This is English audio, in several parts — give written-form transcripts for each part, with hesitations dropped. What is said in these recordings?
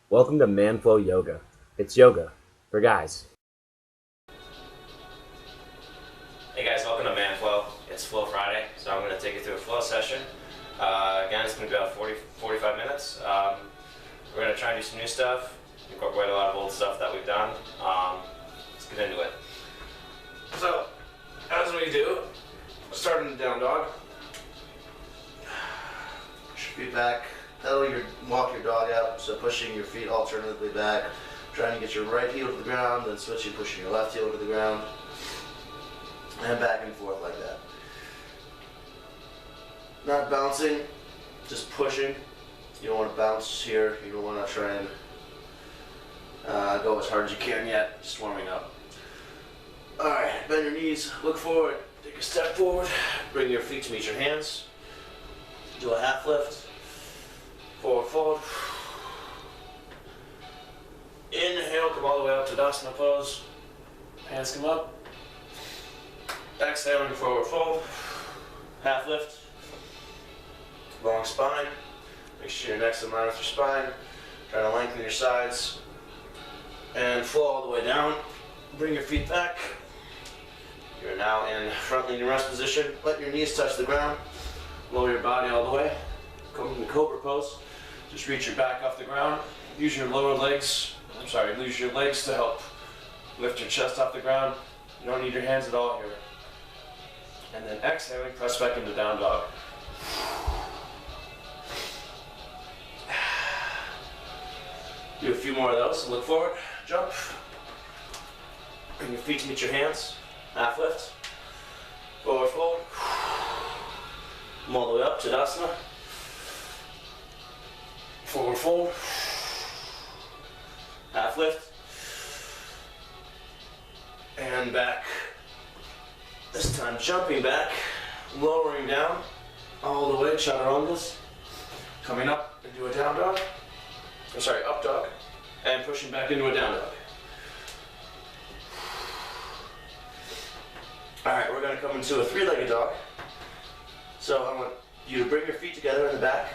Welcome to Manflow Yoga. It's yoga for guys. Hey guys, welcome to Manflow. It's Flow Friday, so I'm going to take you through a flow session. Again, it's going to be about 45 minutes. We're going to try and do some new stuff, incorporate a lot of old stuff that we've done. Let's get into it. So, as we do, start in the down dog. Push your feet back. Walk your dog out, so pushing your feet alternatively back. Trying to get your right heel to the ground, then switching, pushing your left heel to the ground. And back and forth like that. Not bouncing, just pushing. You don't want to bounce here. You don't want to try and go as hard as you can yet. Just warming up. Alright, bend your knees, look forward, take a step forward, bring your feet to meet your hands. Do a half lift. Forward fold. Inhale, come all the way up to Tadasana pose. Hands come up. Exhaling, forward fold. Half lift. Long spine. Make sure your neck's in line with your spine. Try to lengthen your sides. And flow all the way down. Bring your feet back. You're now in front leaning rest position. Let your knees touch the ground. Lower your body all the way. Come into cobra pose. Just reach your back off the ground. Use your legs to help lift your chest off the ground. You don't need your hands at all here. And then exhaling, press back into down dog. Do a few more of those. So look forward, jump. Bring your feet to meet your hands. Half lift. Forward fold. Come all the way up, Tadasana. Forward fold. Half lift. And back. This time jumping back, lowering down, all the way, chaturangas. Coming up into a down dog. Up dog. And pushing back into a down dog. Alright, we're going to come into a three-legged dog. So I want you to bring your feet together in the back.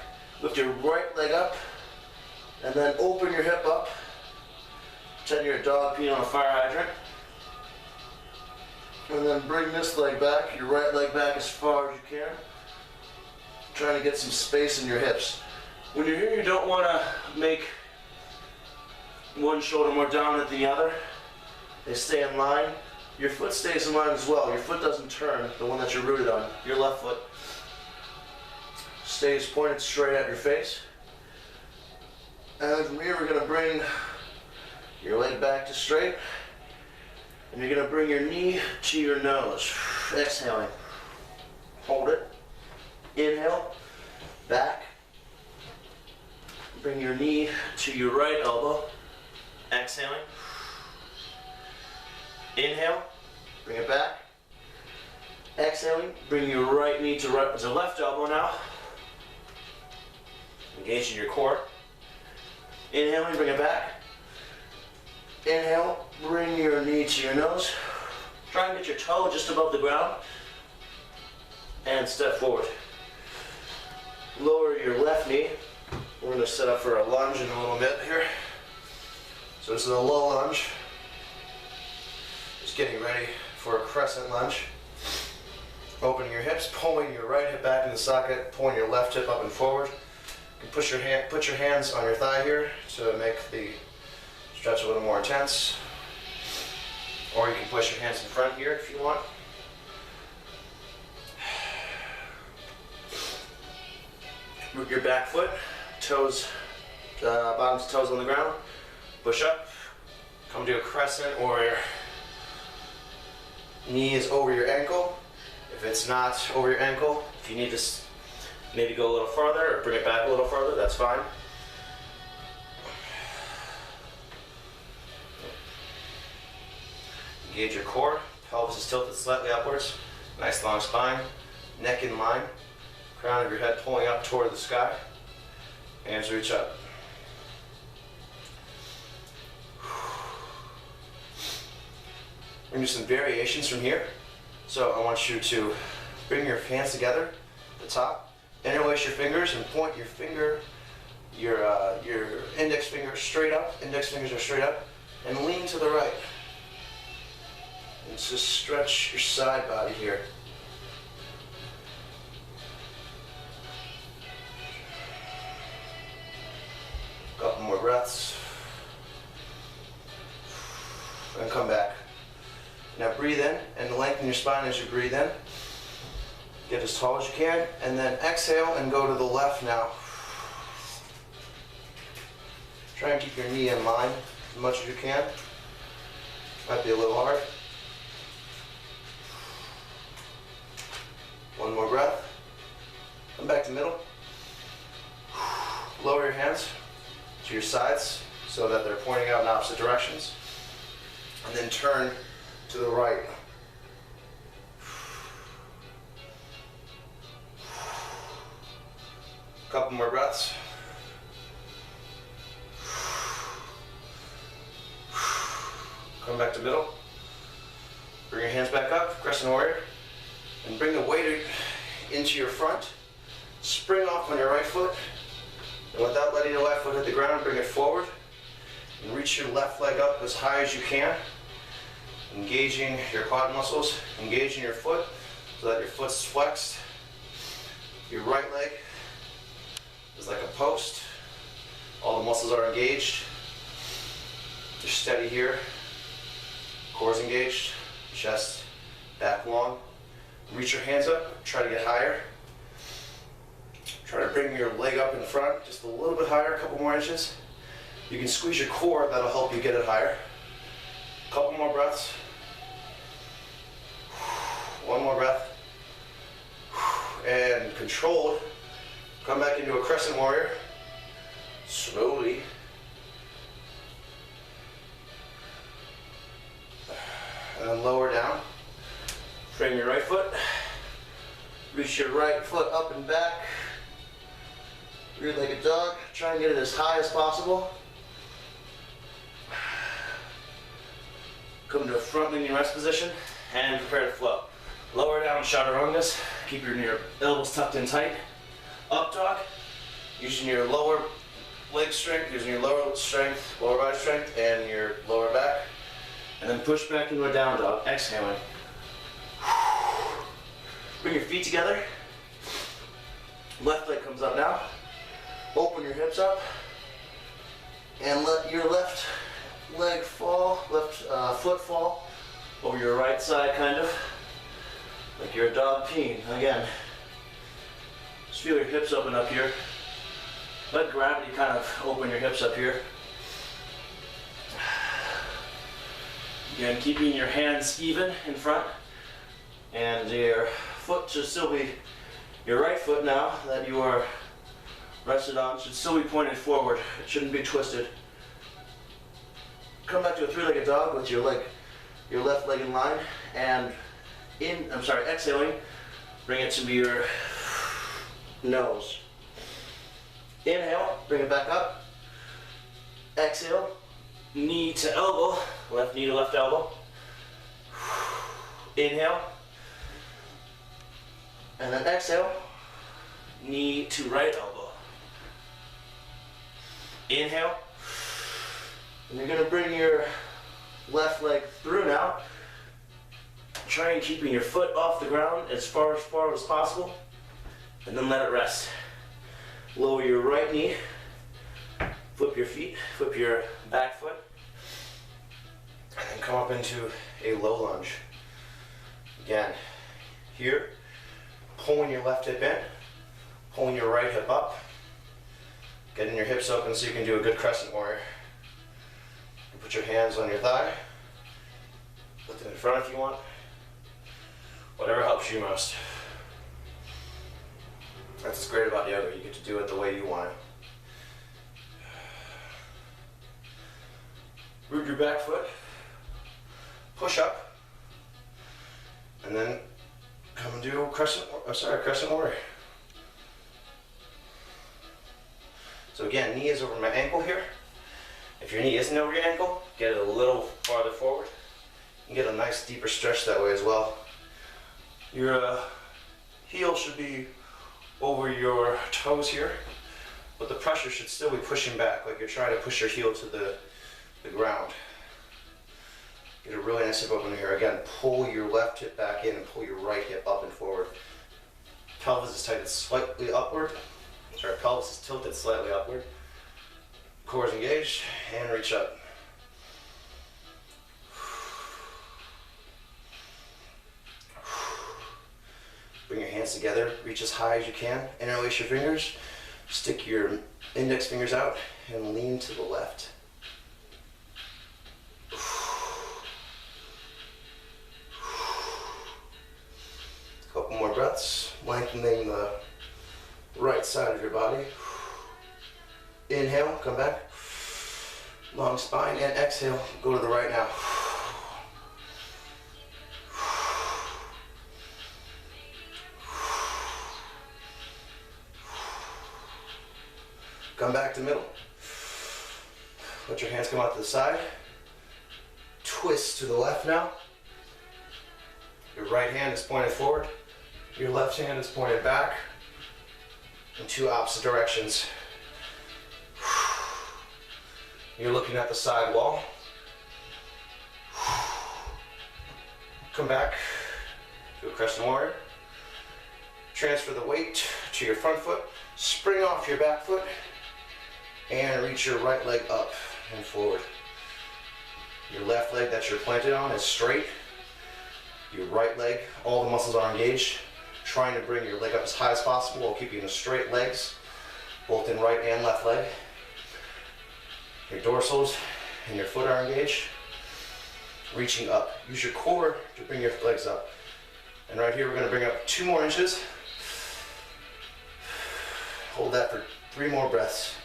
Lift your right leg up, and then open your hip up. Pretend you're a dog peeing on a fire hydrant. And then bring this leg back, your right leg back as far as you can. Trying to get some space in your hips. When you're here, you don't want to make one shoulder more dominant than the other. They stay in line. Your foot stays in line as well. Your foot doesn't turn, the one that you're rooted on. Your left foot stays pointed straight at your face. And from here we're going to bring your leg back to straight. And you're going to bring your knee to your nose. Exhaling. Hold it. Inhale. Back. Bring your knee to your right elbow. Exhaling. Inhale. Bring it back. Exhaling. Bring your right knee to left elbow now. Engaging your core. Inhaling, bring it back. Inhale, bring your knee to your nose. Try and get your toe just above the ground. And step forward. Lower your left knee. We're going to set up for a lunge in a little bit here. So this is a low lunge. Just getting ready for a crescent lunge. Opening your hips, pulling your right hip back in the socket, pulling your left hip up and forward. You can put your hands on your thigh here to make the stretch a little more intense. Or you can push your hands in front here if you want. Root your back foot, bottom toes on the ground. Push up, come to a crescent or your knee is over your ankle. If it's not over your ankle, if you need to maybe go a little farther or bring it back a little farther, that's fine. Engage your core, pelvis is tilted slightly upwards, nice long spine, neck in line, crown of your head pulling up toward the sky, hands reach up. We're going to do some variations from here. So I want you to bring your hands together at the top, interlace your fingers and point your index index finger straight up, index fingers are straight up, and lean to the right. And just stretch your side body here. Couple more breaths. And come back. Now breathe in and lengthen your spine as you breathe in. Get as tall as you can, and then exhale and go to the left now. Try and keep your knee in line as much as you can. Might be a little hard. One more breath. Come back to middle. Lower your hands to your sides so that they're pointing out in opposite directions. And then turn to the right. Couple more breaths. Come back to middle. Bring your hands back up, crescent warrior, and bring the weight into your front. Spring off on your right foot, and without letting your left foot hit the ground, bring it forward, and reach your left leg up as high as you can, engaging your quad muscles, engaging your foot so that your foot's flexed. Your right leg is like a post. All the muscles are engaged. You're steady here. Core's engaged. Chest back long. Reach your hands up. Try to get higher. Try to bring your leg up in front just a little bit higher, a couple more inches. You can squeeze your core. That'll help you get it higher. Couple more breaths. One more breath. And controlled. Come back into a crescent warrior. Slowly. And then lower down. Frame your right foot. Reach your right foot up and back. Three-legged dog. Try and get it as high as possible. Come to a front leaning rest position and prepare to flow. Lower down chaturangas. Keep your elbows tucked in tight. Up dog. Using your lower leg strength, using your lower strength, lower body strength, and your lower back. And then push back into a down dog, exhaling. Bring your feet together. Left leg comes up now. Open your hips up. And let your left leg fall, left foot fall over your right side, kind of. Like you're a dog peeing. Again, just feel your hips open up here. Let gravity kind of open your hips up here. Again, keeping your hands even in front, and your foot should still be, your right foot now that you are rested on should still be pointed forward. It shouldn't be twisted. Come back to a three-legged dog with your left leg in line, and exhaling, bring it to your nose. Inhale, bring it back up. Exhale, knee to elbow, left knee to left elbow. Inhale. And then exhale, knee to right elbow. Inhale. And you're gonna bring your left leg through now. Try and keeping your foot off the ground as far as possible. And then let it rest. Lower your right knee. Flip your feet, flip your back foot. And then come up into a low lunge. Again, here, pulling your left hip in, pulling your right hip up, getting your hips open so you can do a good crescent warrior. You put your hands on your thigh, lift it in front if you want, whatever helps you most. That's what's great about yoga, you get to do it the way you want it. Root your back foot, push up, and then come and do crescent warrior. So again, knee is over my ankle here. If your knee isn't over your ankle, get it a little farther forward. You can get a nice deeper stretch that way as well. Your heel should be over your toes here, but the pressure should still be pushing back, like you're trying to push your heel to the ground. Get a really nice hip opening here. Again, pull your left hip back in and pull your right hip up and forward. Pelvis is tightened slightly upward. Sorry, pelvis is tilted slightly upward. Core is engaged, and reach up. Bring your hands together, reach as high as you can, interlace your fingers, stick your index fingers out, and lean to the left. Couple more breaths, lengthening the right side of your body. Inhale, come back. Long spine, and exhale, go to the right now. Come back to middle. Let your hands come out to the side. Twist to the left now. Your right hand is pointed forward. Your left hand is pointed back in two opposite directions. You're looking at the side wall. Come back to a crescent warrior. Transfer the weight to your front foot. Spring off your back foot and reach your right leg up and forward. Your left leg that you're planted on is straight. Your right leg, all the muscles are engaged. Trying to bring your leg up as high as possible while keeping the straight legs, both in right and left leg. Your dorsals and your foot are engaged. Reaching up. Use your core to bring your legs up. And right here, we're going to bring up 2 more inches. Hold that for 3 more breaths.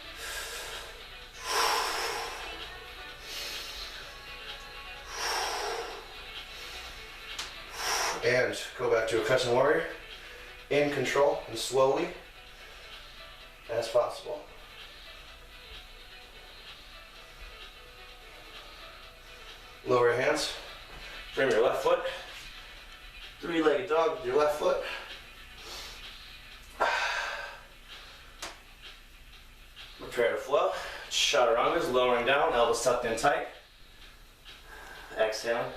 And go back to a crescent warrior. In control and slowly as possible. Lower your hands. Bring your left foot. 3-legged dog with your left foot. Prepare to flow. Chaturangas, lowering down, elbows tucked in tight. Exhaling.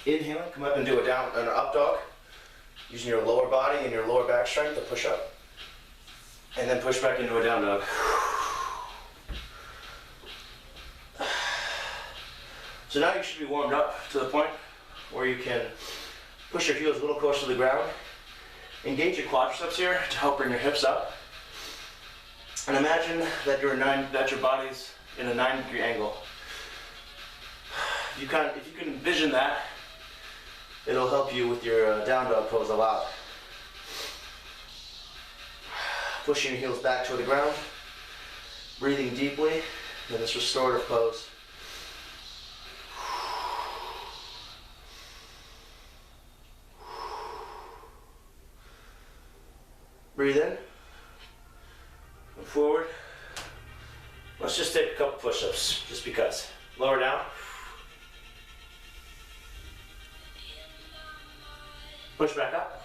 Inhaling, come up and do an up dog. Using your lower body and your lower back strength to push up. And then push back into a down dog. So now you should be warmed up to the point where you can push your heels a little closer to the ground. Engage your quadriceps here to help bring your hips up. And imagine that your body's in a 9-degree angle. If you can envision that, it'll help you with your down dog pose a lot. Pushing your heels back toward the ground, breathing deeply in this restorative pose. Breathe in, and forward. Let's just take a couple push-ups, just because. Lower down. Push back up.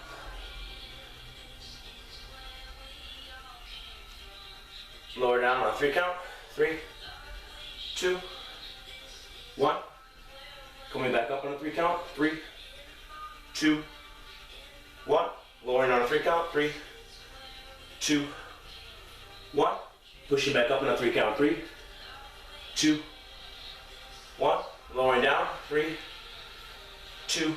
Lower down on a 3 count. 3, 2, 1. Coming back up on a 3 count. 3, 2, 1. Lowering on a 3 count. 3, 2, 1. Pushing back up on a 3 count. 3, 2, 1. Lowering down. 3, 2,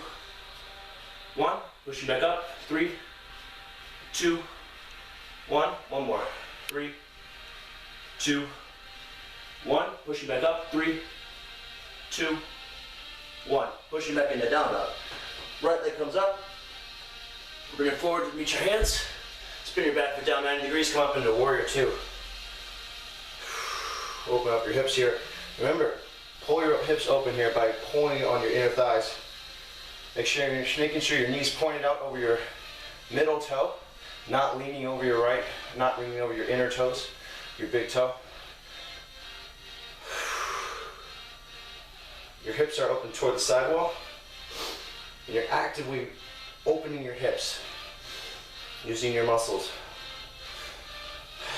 1. Pushing back up. 3, 2, 1. One more. 3, 2, 1. Pushing back up. 3, 2, 1. Pushing back into down dog. Right leg comes up. Bring it forward. Reach your hands. Spin your back foot down 90 degrees. Come up into warrior 2. Open up your hips here. Remember, pull your hips open here by pulling on your inner thighs. Making sure your knees pointed out over your middle toe, not leaning over your right, not leaning over your inner toes, your big toe. Your hips are open toward the sidewall, and you're actively opening your hips using your muscles.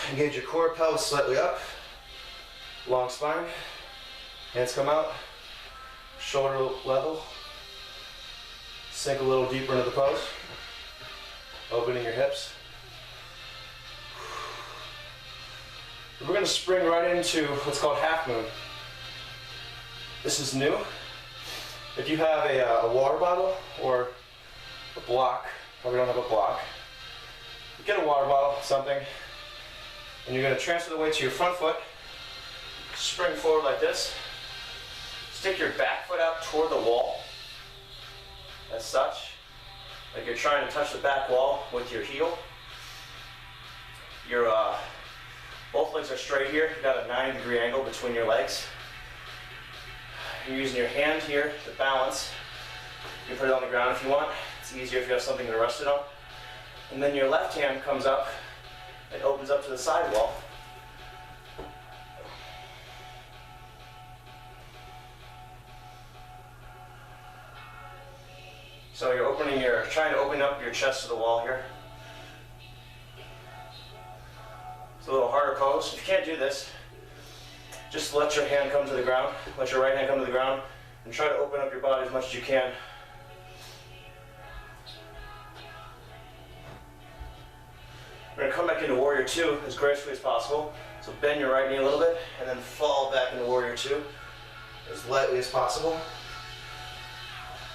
Engage your core, pelvis slightly up, long spine, hands come out, shoulder level, sink a little deeper into the pose, opening your hips. We're going to spring right into what's called half moon. This is new. If you have a water bottle or a block, probably don't have a block, get a water bottle, something, and you're going to transfer the weight to your front foot, spring forward like this, stick your back foot out toward the wall, as such, like you're trying to touch the back wall with your heel. Your both legs are straight here. You've got a 90-degree angle between your legs. You're using your hand here to balance. You can put it on the ground if you want. It's easier if you have something to rest it on. And then your left hand comes up and opens up to the side wall. So you're trying to open up your chest to the wall here. It's a little harder pose. If you can't do this, just let your hand come to the ground. Let your right hand come to the ground and try to open up your body as much as you can. We're going to come back into Warrior 2 as gracefully as possible. So bend your right knee a little bit and then fall back into Warrior 2 as lightly as possible.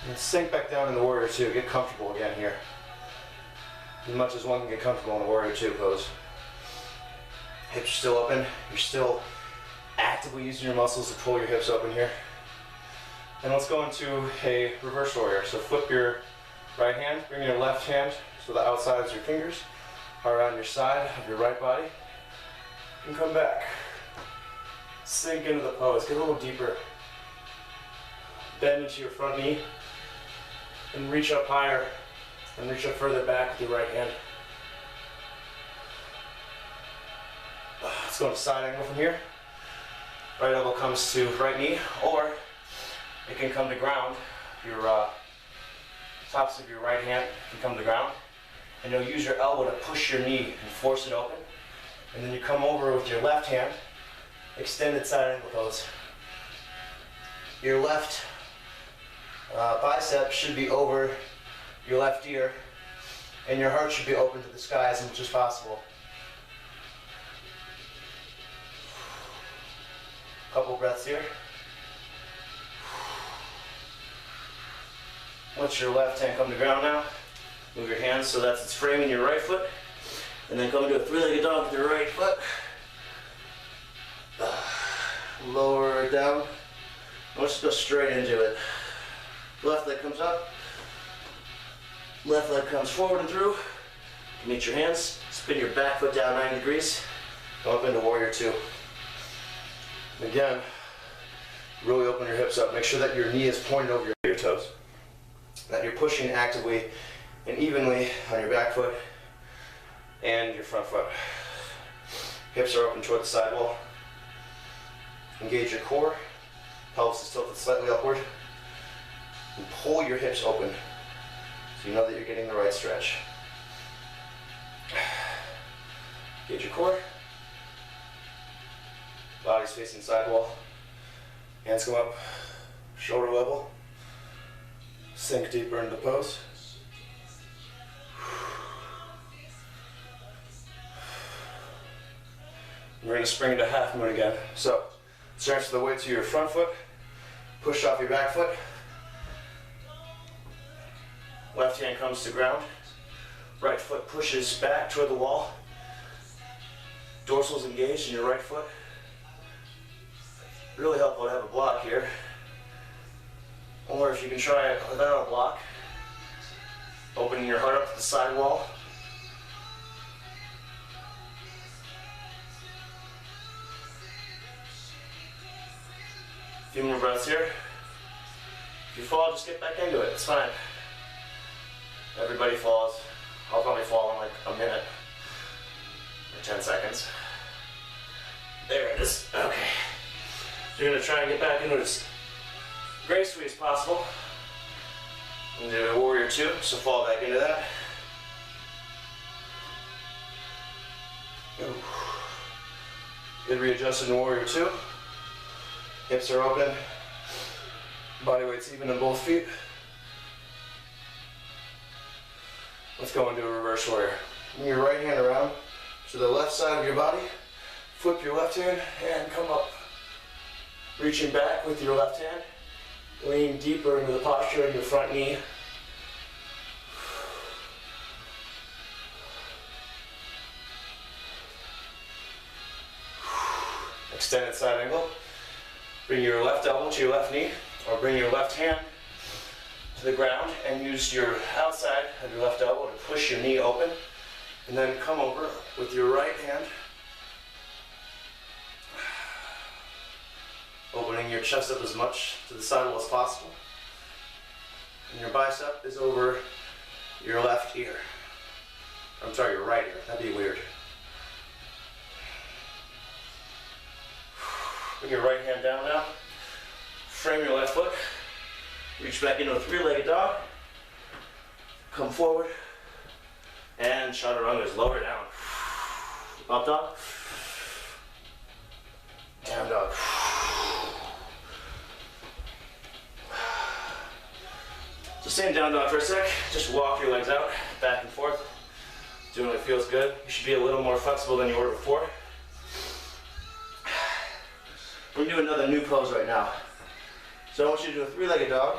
And sink back down into Warrior 2. Get comfortable again here. As much as one can get comfortable in the Warrior 2 pose. Hips are still open. You're still actively using your muscles to pull your hips open here. And let's go into a reverse warrior. So flip your right hand, bring your left hand so the outsides of your fingers are on your side of your right body. And come back. Sink into the pose. Get a little deeper. Bend into your front knee. And reach up higher. And reach up further back with your right hand. Let's go to side angle from here. Right elbow comes to right knee, or it can come to ground. Your tops of your right hand can come to ground, and you'll use your elbow to push your knee and force it open. And then you come over with your left hand, extended side angle pose. Your left bicep should be over your left ear, and your heart should be open to the sky as much as possible. Couple breaths here. Let your left hand come to ground now. Move your hands so that it's framing your right foot. And then come into a three-legged dog with your right foot. Lower down. Let's go straight into it. Left leg comes up. Left leg comes forward and through. Meet your hands. Spin your back foot down 90 degrees. Go up into Warrior 2. Again, really open your hips up. Make sure that your knee is pointed over your toes. That you're pushing actively and evenly on your back foot and your front foot. Hips are open toward the side wall. Engage your core. Pelvis is tilted slightly upward. And pull your hips open so you know that you're getting the right stretch. Engage your core. Body's facing side wall. Hands come up, shoulder level. Sink deeper into the pose. We're going to spring into half moon again. So, transfer the weight to your front foot. Push off your back foot. Left hand comes to ground. Right foot pushes back toward the wall. Dorsal's engaged in your right foot. Really helpful to have a block here. Or if you can try it without a block, opening your heart up to the side wall. A few more breaths here. If you fall, just get back into it. It's fine. Everybody falls. I'll probably fall in like a minute or 10 seconds. There it is. Okay. So you're going to try and get back into it as gracefully as possible. Into Warrior 2, so fall back into that. Ooh. Good readjusted in warrior two. Hips are open. Body weight's even in both feet. Let's go into a reverse warrior. Bring your right hand around to the left side of your body. Flip your left hand and come up. Reaching back with your left hand. Lean deeper into the posture of your front knee. Extended side angle. Bring your left elbow to your left knee, or bring your left hand to the ground and use your outside of your left elbow to push your knee open. And then come over with your right hand, opening your chest up as much to the sidewall as possible. And your bicep is over your left ear. I'm sorry, your right ear. That'd be weird. Bring your right hand down now. Frame your left foot. Reach back into a three-legged dog. Come forward. And chaturanga is lower down. Up dog. Down dog. So stand down dog for a sec. Just walk your legs out, back and forth. Doing what feels good. You should be a little more flexible than you were before. We're going to do another new pose right now. So I want you to do a three-legged dog.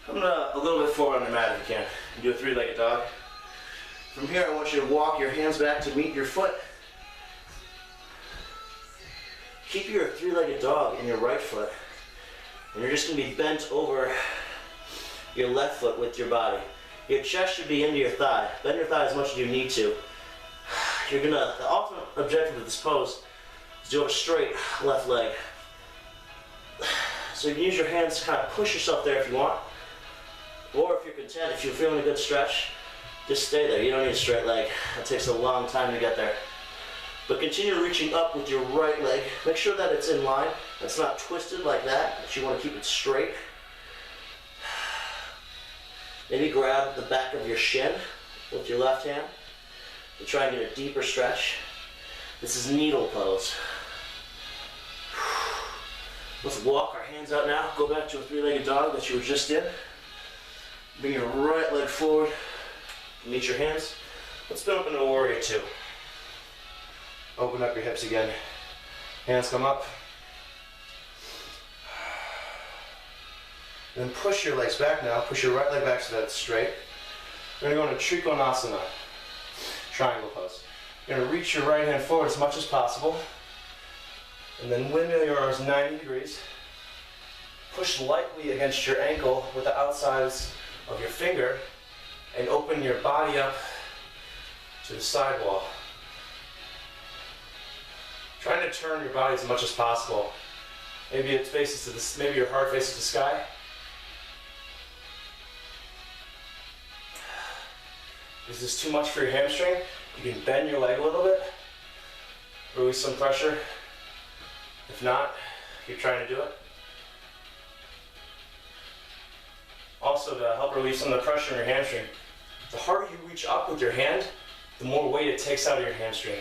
Come a little bit forward on the mat if you can. And do a three-legged dog. From here, I want you to walk your hands back to meet your foot. Keep your three-legged dog in your right foot. And you're just going to be bent over your left foot with your body. Your chest should be into your thigh. Bend your thigh as much as you need to. The ultimate objective of this pose is to have a straight left leg. So you can use your hands to kind of push yourself there if you want. Or if you're content, if you're feeling a good stretch, just stay there. You don't need a straight leg. It takes a long time to get there. But continue reaching up with your right leg. Make sure that it's in line. It's not twisted like that, but you want to keep it straight. Maybe grab the back of your shin with your left hand to try and get a deeper stretch. This is needle pose. Let's walk our hands out now. Go back to a three-legged dog that you were just in. Bring your right leg forward. Meet your hands. Let's spin up into a warrior two. Open up your hips again. Hands come up. Then push your legs back now. Push your right leg back so that it's straight. We're going to go into Trikonasana, triangle pose. You're going to reach your right hand forward as much as possible. And then windmill your arms 90 degrees. Push lightly against your ankle with the outsides of your finger and open your body up to the sidewall. Trying to turn your body as much as possible. Maybe it faces to this, maybe your heart faces the sky. Is this too much for your hamstring? You can bend your leg a little bit. Release some pressure. If not, keep trying to do it. Also, to help relieve some of the pressure in your hamstring, the harder you reach up with your hand, the more weight it takes out of your hamstring.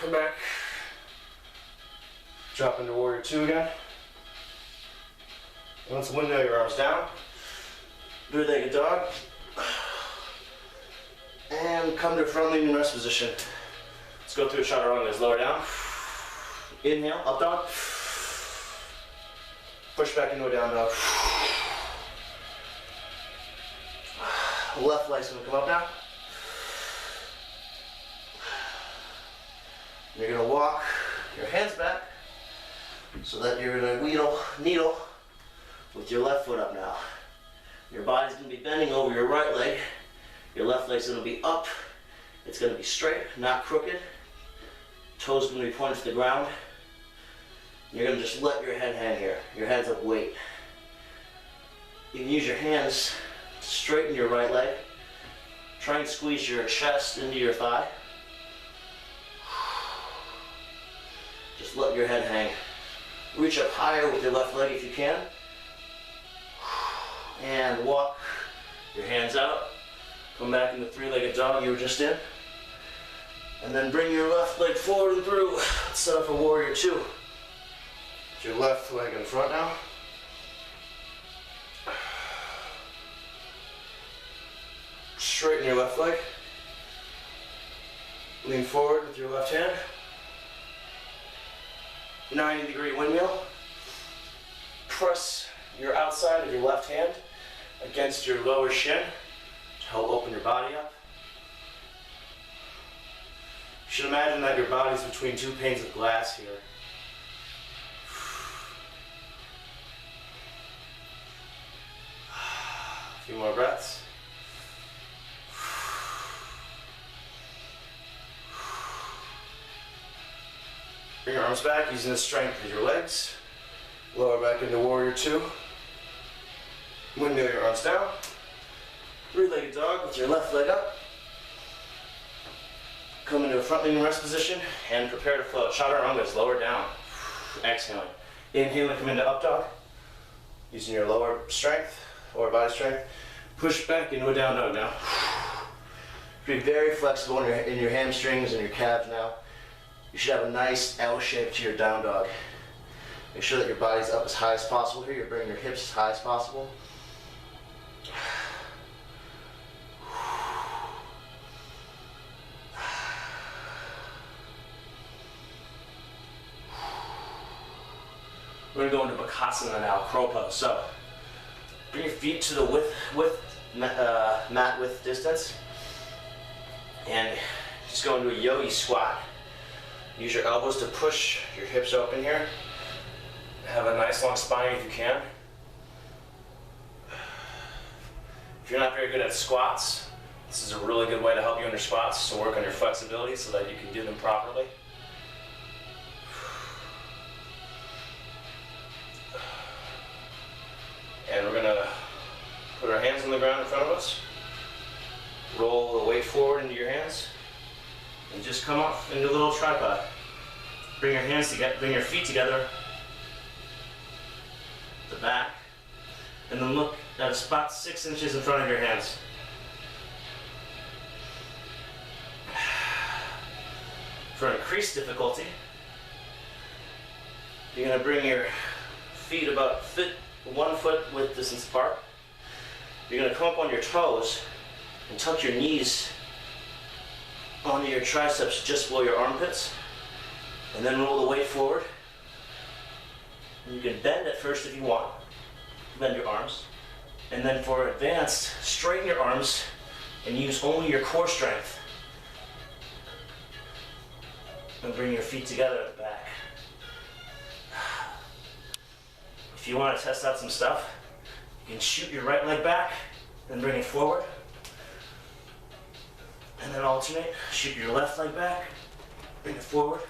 Come back. Drop into warrior two again. And let's windmill your arms down. Three-legged dog. And come to a front leaning rest position. Let's go through a chaturanga. Is lower down. Inhale, up dog. Push back into a down dog. Left leg's gonna come up now. You're gonna walk your hands back so that you're gonna needle with your left foot up now. Your body's gonna be bending over your right leg. Your left leg's gonna be up. It's gonna be straight, not crooked. Toes gonna be pointed to the ground. You're gonna just let your head hang here. Your head's up weight. You can use your hands to straighten your right leg. Try and squeeze your chest into your thigh. Just let your head hang. Reach up higher with your left leg if you can. And walk your hands out. Come back in the three-legged dog you were just in. And then bring your left leg forward and through. Set up a warrior two. Put your left leg in front now. Straighten your left leg. Lean forward with your left hand. 90-degree windmill. Press your outside of your left hand against your lower shin to help open your body up. You should imagine that your body's between two panes of glass here. A few more breaths. Bring your arms back using the strength of your legs. Lower back into warrior two. Windmill your arms down. Three-legged dog with your left leg up. Come into a front leaning rest position and prepare to float. Chaturanga is lower down. Exhaling. Inhaling, come into up dog. Using your lower strength, lower body strength. Push back into a down dog now. Be very flexible in your hamstrings and your calves now. You should have a nice L shape to your down dog. Make sure that your body's up as high as possible here. You're bringing your hips as high as possible. We're going to go into Bakasana now, crow pose. So, bring your feet to the mat width distance. And just go into a yogi squat. Use your elbows to push your hips open here. Have a nice long spine if you can. If you're not very good at squats, this is a really good way to help you in your squats, so work on your flexibility so that you can do them properly. And we're gonna put our hands on the ground in front of us. Roll the weight forward into your hands. And just come up into a little tripod. Bring your hands together, bring your feet together. The back. And then look at a spot 6 inches in front of your hands. For increased difficulty, you're gonna bring your feet about 1 foot width distance apart. You're gonna come up on your toes and tuck your knees onto your triceps just below your armpits, and then roll the weight forward. And you can bend at first if you want. Bend your arms. And then for advanced, straighten your arms and use only your core strength. And bring your feet together at the back. If you want to test out some stuff, you can shoot your right leg back, then bring it forward. And then alternate. Shoot your left leg back, bring it forward.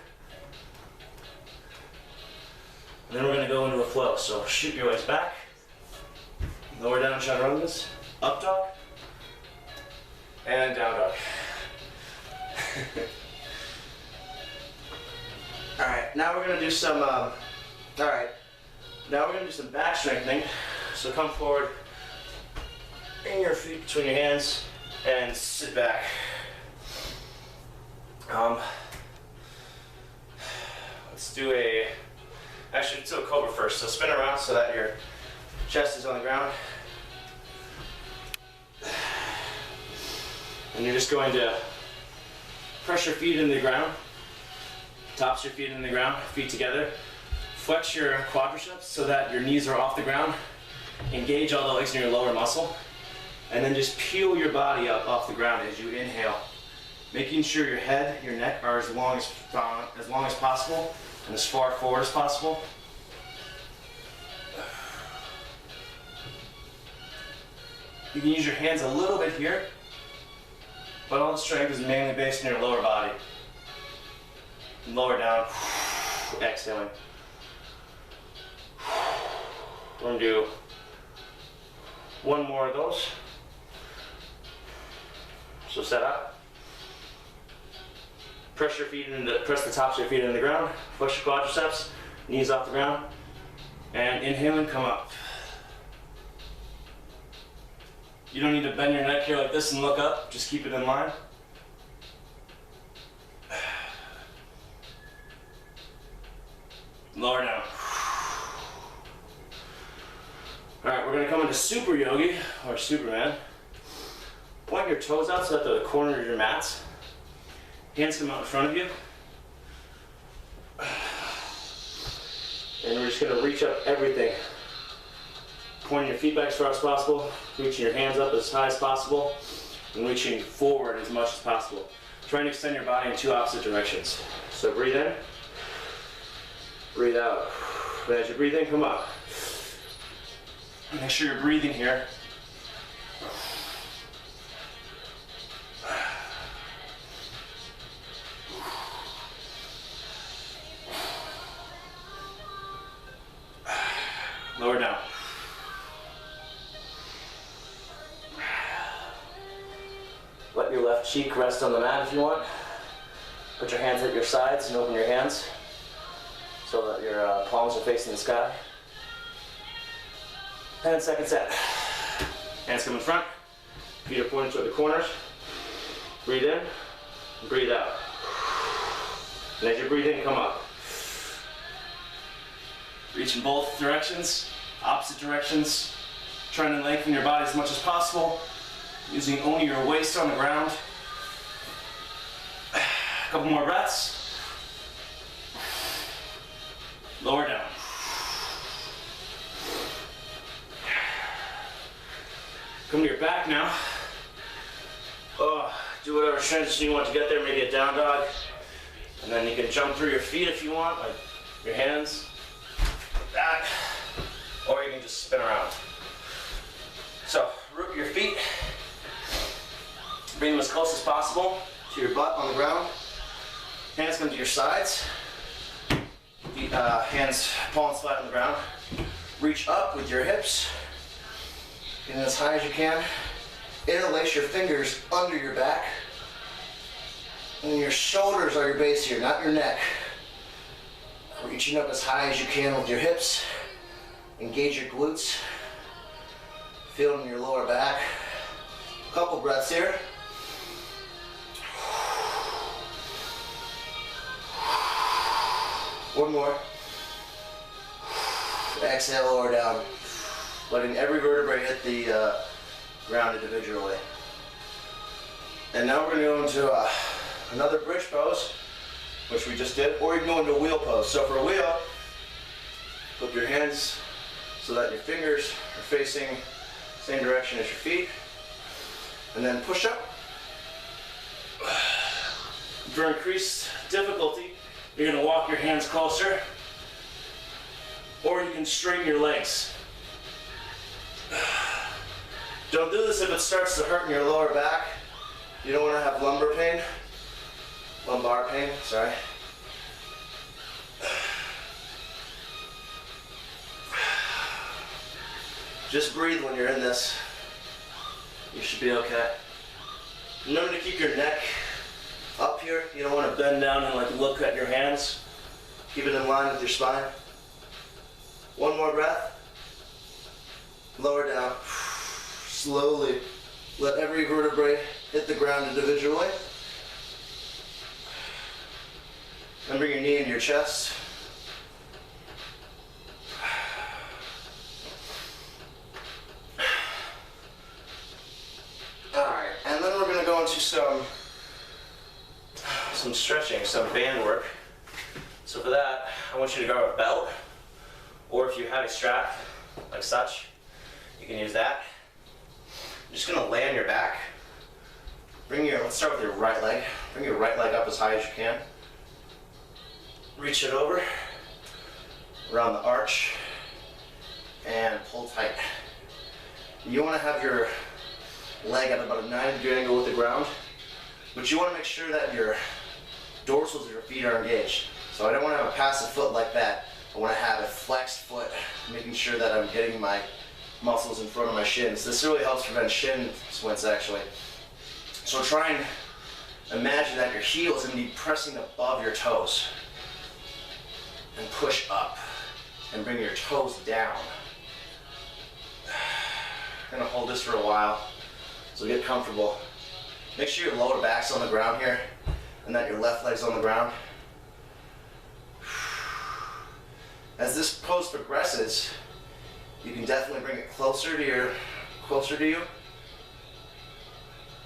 And then we're going to go into a flow. So shoot your legs back, lower down chaturangas, up dog, and down dog. Alright, now we're going to do some, back strengthening. So come forward, bring your feet between your hands, and sit back. Let's do a cobra first. So spin around so that your chest is on the ground. And you're just going to press your feet into the ground, tops your feet into the ground, feet together. Flex your quadriceps so that your knees are off the ground. Engage all the legs in your lower muscle. And then just peel your body up off the ground as you inhale. Making sure your head, your neck are as long as possible and as far forward as possible. You can use your hands a little bit here, but all the strength is mainly based in your lower body. Lower down, exhaling. We're going to do one more of those. So set up. Press the tops of your feet into the ground. Flex your quadriceps, knees off the ground. And inhale and come up. You don't need to bend your neck here like this and look up, just keep it in line. Lower down. Alright, we're gonna come into Super Yogi, or Superman. Point your toes out so that they're the corner of your mats. Hands come out in front of you. And we're just gonna reach up everything. Pointing your feet back as far as possible, reaching your hands up as high as possible, and reaching forward as much as possible. Try and extend your body in two opposite directions. So breathe in, breathe out. And as you breathe in, come up. Make sure you're breathing here. Lower down. Let your left cheek rest on the mat if you want. Put your hands at your sides and open your hands so that your palms are facing the sky. And second set. Hands come in front. Feet are pointed toward the corners. Breathe in, breathe out. And as you breathe in, come up. Reach in both directions, opposite directions. Trying to lengthen your body as much as possible, using only your waist on the ground. A couple more breaths. Lower down. Come to your back now. Do whatever transition you want to get there, maybe a down dog. And then you can jump through your feet if you want, like your hands, like that. Or you can just spin around. So, root your feet. Bring them as close as possible to your butt on the ground. Hands come to your sides. Feet, hands, palms flat on the ground. Reach up with your hips. Get as high as you can. Interlace your fingers under your back. And your shoulders are your base here, not your neck. Reaching up as high as you can with your hips. Engage your glutes. Feel it in your lower back. A couple breaths here. One more. Exhale, lower down. Letting every vertebrae hit the ground individually. And now we're going to go into another bridge pose, which we just did, or you can go into a wheel pose. So for a wheel, flip your hands so that your fingers are facing the same direction as your feet. And then push up. For increased difficulty, you're going to walk your hands closer, or you can straighten your legs. Don't do this if it starts to hurt in your lower back. You don't want to have lumbar pain, sorry. Just breathe when you're in this. You should be okay. Remember to keep your neck up here. You don't want to bend down and like look at your hands. Keep it in line with your spine. One more breath. Lower down. Slowly let every vertebrae hit the ground individually. And bring your knee into your chest. Alright, and then we're going to go into some stretching, some band work. So for that, I want you to grab a belt, or if you have a strap, like such, you can use that. You're just going to lay on your back. Let's start with your right leg. Bring your right leg up as high as you can. Reach it over, around the arch, and pull tight. You want to have your leg at about a 90-degree angle with the ground, but you want to make sure that your dorsals of your feet are engaged. So I don't want to have a passive foot like that. I want to have a flexed foot, making sure that I'm getting my muscles in front of my shins. This really helps prevent shin splints actually. So try and imagine that your heel is going to be pressing above your toes. And push up. And bring your toes down. I'm going to hold this for a while. So get comfortable. Make sure your lower back's on the ground here and that your left leg's on the ground. As this pose progresses, you can definitely bring it closer to you,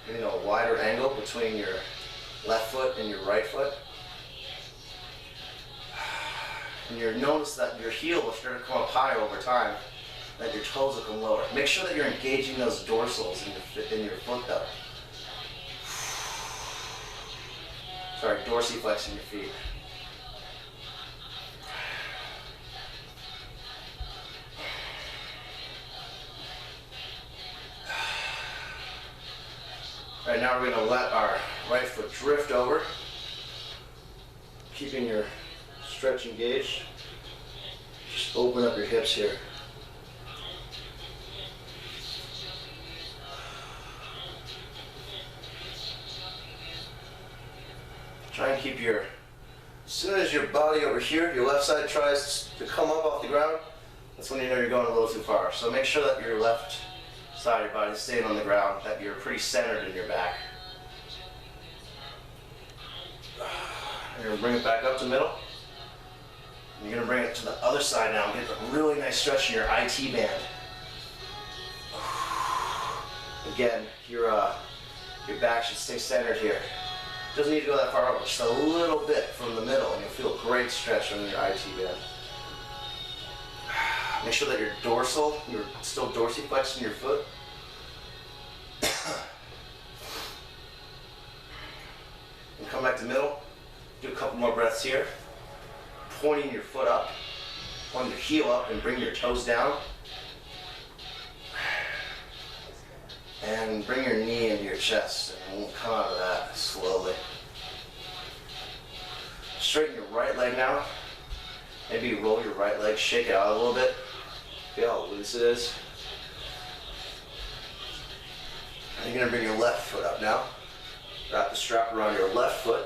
getting a wider angle between your left foot and your right foot. And you'll notice that your heel will start to come up higher over time, that your toes will come lower. Make sure that you're engaging those dorsals in your foot though. Sorry, dorsiflexing your feet. All right, now we're going to let our right foot drift over, keeping your stretch engaged. Just open up your hips here. Try and keep as soon as your body over here, your left side tries to come up off the ground, that's when you know you're going a little too far. So make sure that your left side of your body is staying on the ground, that you're pretty centered in your back. You're going to bring it back up to middle. And you're going to bring it to the other side now and get a really nice stretch in your IT band. Again, your back should stay centered here. Doesn't need to go that far over, just a little bit from the middle, and you'll feel a great stretch on your IT band. Make sure that you're still dorsiflexing your foot. And come back to middle. Do a couple more breaths here. Pointing your foot up, pointing your heel up, and bring your toes down. And bring your knee into your chest, and we'll come out of that slowly. Straighten your right leg now. Maybe roll your right leg, shake it out a little bit. Feel how loose it is. And you're gonna bring your left foot up now. Wrap the strap around your left foot,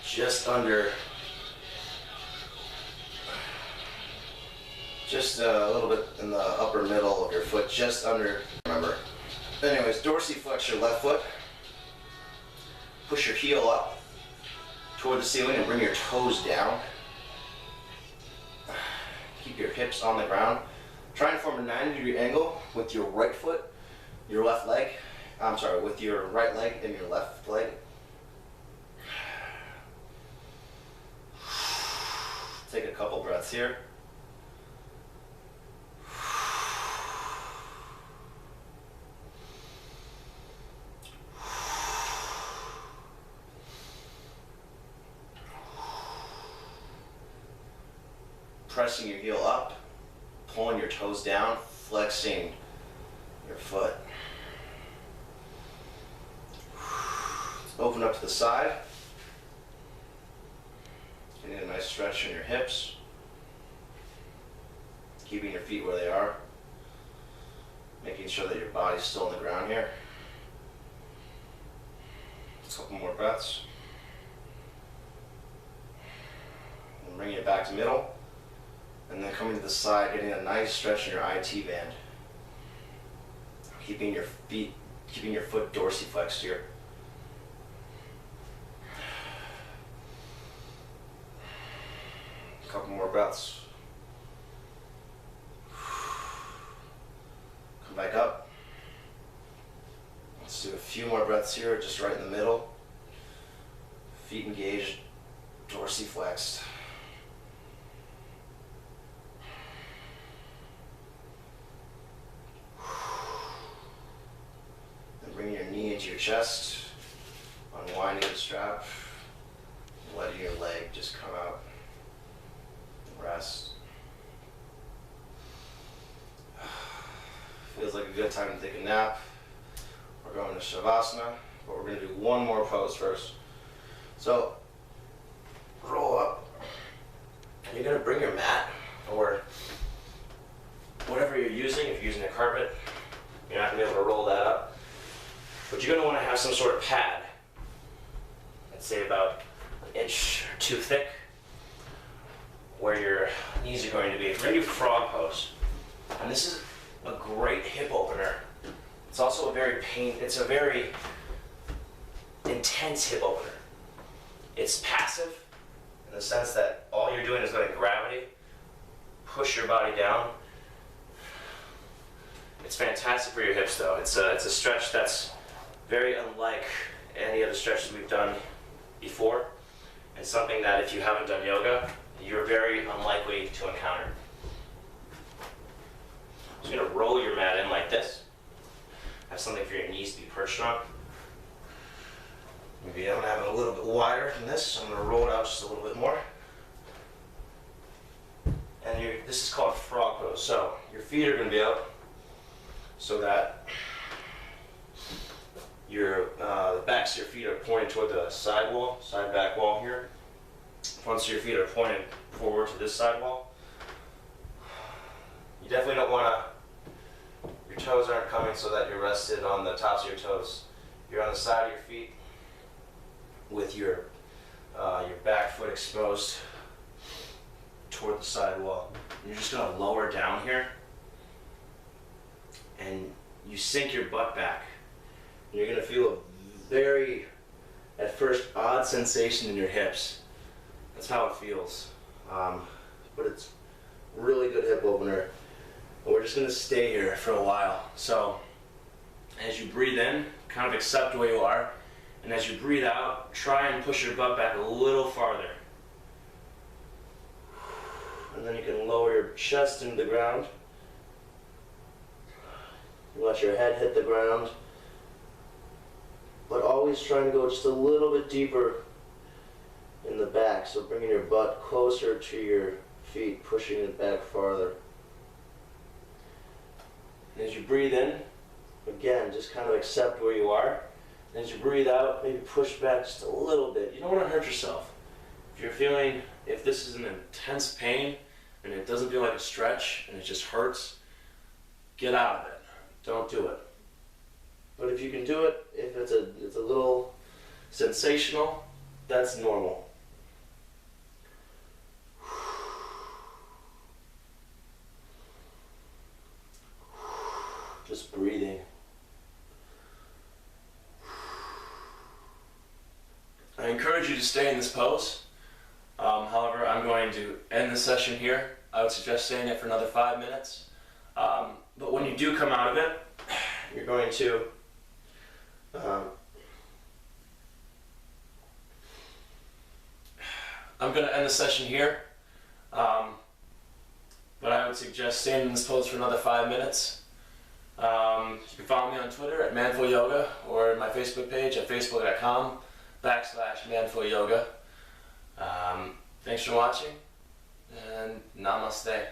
just under, just a little bit in the upper middle of your foot, just under, remember. Anyways, dorsiflex your left foot. Push your heel up toward the ceiling and bring your toes down. Keep your hips on the ground. Try and form a 90-degree angle with your right foot, your left leg. With your right leg and your left leg. Take a couple breaths here. Pressing your heel up, pulling your toes down, flexing your foot. Open up to the side. Getting a nice stretch in your hips. Keeping your feet where they are. Making sure that your body's still on the ground here. A couple more breaths. And bringing it back to middle. And then coming to the side, getting a nice stretch in your IT band. Keeping your foot dorsiflexed here. A couple more breaths. Come back up. Let's do a few more breaths here, just right in the middle. Feet engaged, dorsiflexed. Bring your knee into your chest, unwinding the strap, letting your leg just come out and rest. Feels like a good time to take a nap. We're going to Shavasana, but we're going to do one more pose first. So, roll up. You're going to bring your mat, or whatever you're using. If you're using a carpet, you're not going to be able to roll that up. But you're going to want to have some sort of pad, let's say about an inch or two thick, where your knees are going to be. We're going to do frog pose. And this is a great hip opener. It's also it's a very intense hip opener. It's passive in the sense that all you're doing is letting gravity push your body down. It's fantastic for your hips though. It's a stretch that's very unlike any of the stretches we've done before, and something that if you haven't done yoga, you're very unlikely to encounter. I'm just gonna roll your mat in like this. Have something for your knees to be perched on. Maybe I'm gonna have it a little bit wider than this, so I'm gonna roll it out just a little bit more. And this is called frog pose. So your feet are gonna be out so that the backs of your feet are pointed toward the side back wall here. Once your feet are pointed forward to this side wall, you definitely don't want to, your toes aren't coming so that you're rested on the tops of your toes. You're on the side of your feet with your back foot exposed toward the side wall. And you're just going to lower down here and you sink your butt back. And you're going to feel a very, at first, odd sensation in your hips. That's how it feels. But it's a really good hip opener. And we're just going to stay here for a while. So as you breathe in, kind of accept where you are. And as you breathe out, try and push your butt back a little farther. And then you can lower your chest into the ground. You let your head hit the ground. But always trying to go just a little bit deeper in the back. So bringing your butt closer to your feet, pushing it back farther. And as you breathe in, again, just kind of accept where you are. And as you breathe out, maybe push back just a little bit. You don't want to hurt yourself. If this is an intense pain and it doesn't feel like a stretch and it just hurts, get out of it. Don't do it. But if you can do it, if it's a little sensational, that's normal. Just breathing. I encourage you to stay in this pose. However, I'm going to end the session here. I would suggest staying it for another 5 minutes. But when you do come out of it, you're going to I'm going to end the session here, but I would suggest staying in this pose for another 5 minutes. You can follow me on Twitter at manfulyoga or my Facebook page at facebook.com/manfulyoga. Thanks for watching, and namaste.